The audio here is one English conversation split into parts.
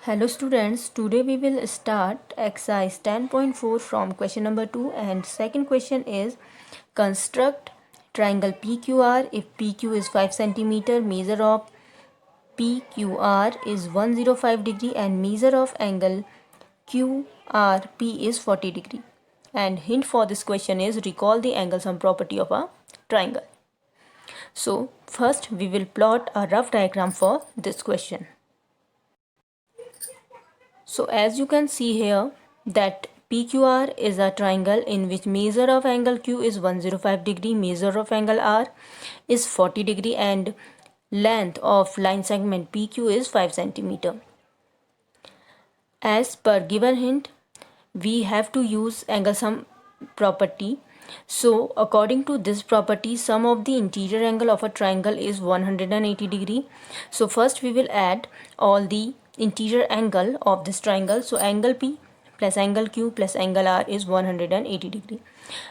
Hello students, today we will start exercise 10.4 from question number 2 and second question is construct triangle PQR if PQ is 5 centimeter, measure of PQR is 105 degree and measure of angle QRP is 40 degree. And hint for this question is recall the angle sum property of a triangle. So first we will plot a rough diagram for this question. So as you can see here that PQR is a triangle in which measure of angle Q is 105 degree, measure of angle R is 40 degree and length of line segment PQ is 5 centimeter. As per given hint, we have to use angle sum property. So according to this property, sum of the interior angle of a triangle is 180 degree. So first we will add all the interior angle of this triangle. So angle P plus angle Q plus angle R is 180 degree.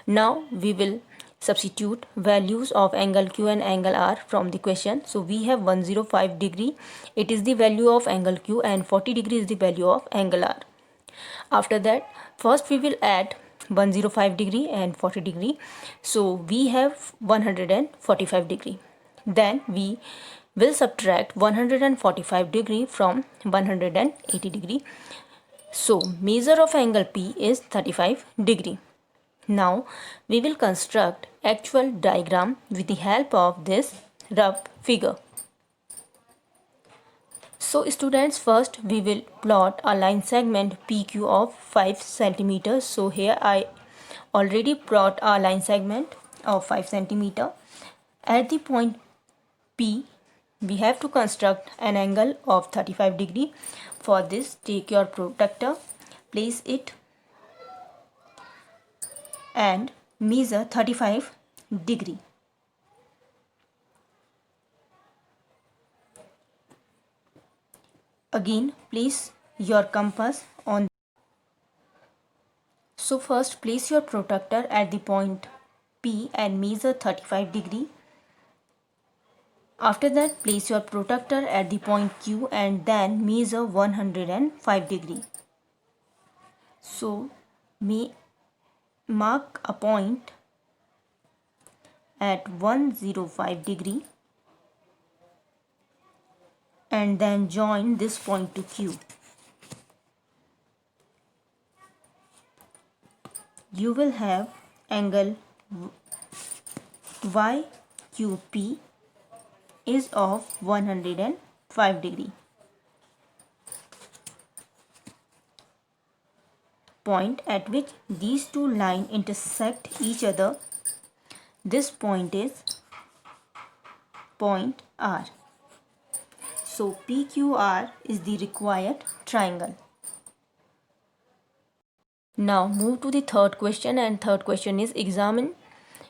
Now we will substitute values of angle Q and angle R from the question. So we have 105 degree, it is the value of angle Q, and 40 degree is the value of angle R. After that, first we will add 105 degree and 40 degree. So we have 145 degree. Then we will subtract 145 degree from 180 degree. So measure of angle P is 35 degree. Now we will construct actual diagram with the help of this rough figure. So students, first we will plot a line segment PQ of 5 centimeters. So here I already plot a line segment of 5 centimeter. At the point P, we have to construct an angle of 35 degree. For this, take your protractor, place it and measure 35 degree. Again, place your compass on. So first place your protractor at the point P and measure 35 degree. After that, place your protractor at the point Q and then measure 105 degree. So mark a point at 105 degree and then join this point to Q. You will have angle YQP is of 105 degree. Point at which these two lines intersect each other, this point is point R. So PQR is the required triangle. Now move to the third question, and third question is examine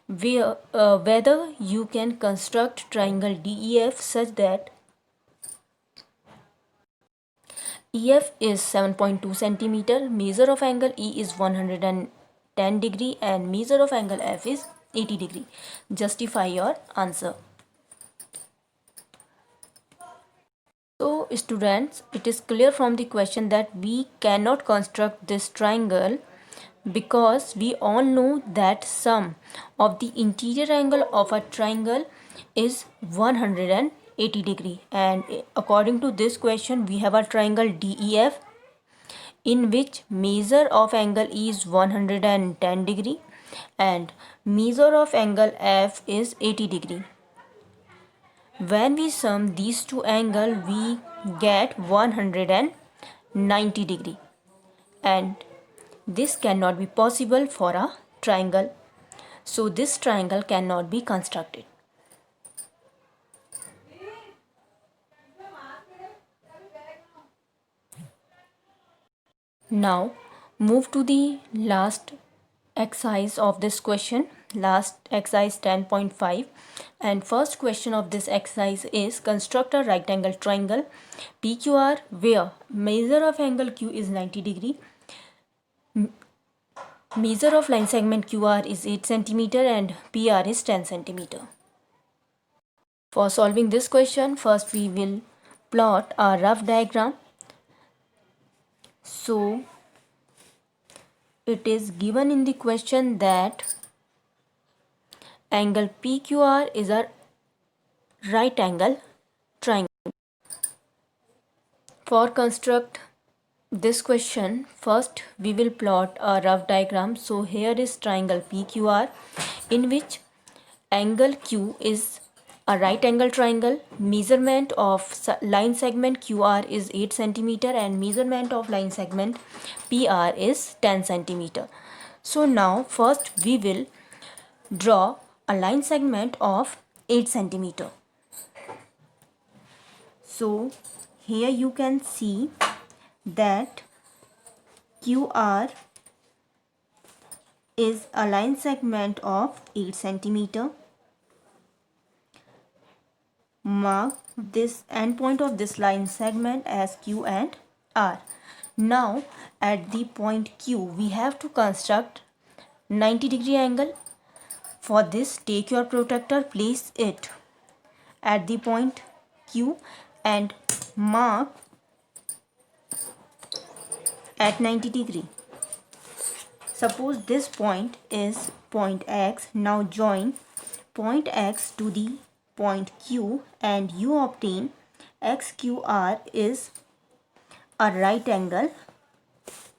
whether you can construct triangle DEF such that EF is 7.2 centimeter, measure of angle E is 110 degree and measure of angle F is 80 degree. Justify your answer. So students, it is clear from the question that we cannot construct this triangle because we all know that sum of the interior angle of a triangle is 180 degree, and according to this question we have a triangle DEF in which measure of angle E is 110 degree and measure of angle F is 80 degree. When we sum these two angles, we get 190 degree, and this cannot be possible for a triangle. So this triangle cannot be constructed. Now move to the last exercise of this question, last exercise 10.5, and first question of this exercise is construct a right angle triangle PQR where measure of angle Q is 90 degree, measure of line segment QR is 8 centimeter and PR is 10 centimeter. For solving this question, first we will plot a rough diagram So it is given in the question that angle PQR is a right angle triangle. For construct this question, first we will plot a rough diagram. So here is triangle PQR, in which angle Q is a right angle triangle. Measurement of line segment QR is 8 centimeter and measurement of line segment PR is 10 centimeter. So now first we will draw a line segment of 8 centimeter. So here you can see that QR is a line segment of 8 centimeter. Mark this endpoint of this line segment as Q and R. Now at the point Q we have to construct 90-degree angle. For this, take your protractor, place it at the point Q and mark at 90-degree. Suppose this point is point X. Now join point X to the point Q and you obtain XQR is a right angle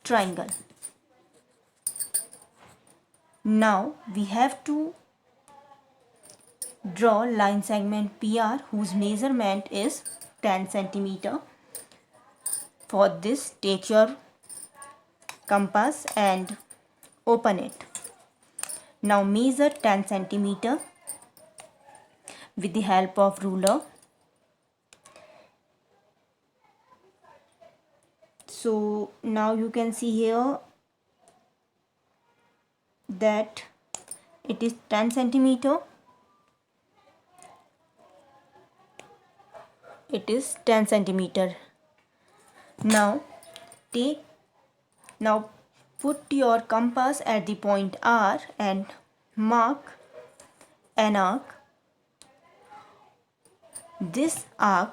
triangle. Now we have to draw line segment PR whose measurement is 10 centimeter. For this, take your compass and open it. Now measure 10 centimeter with the help of ruler. So now you can see here that it is 10 centimeter. It is 10 centimeter. Now put your compass at the point R and mark an arc. This arc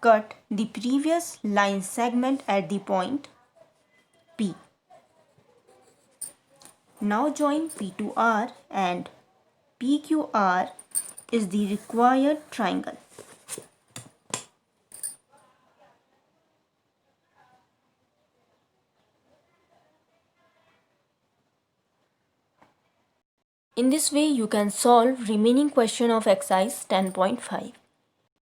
cut the previous line segment at the point P. Now join P to R and PQR is the required triangle. In this way, you can solve remaining question of exercise 10.5.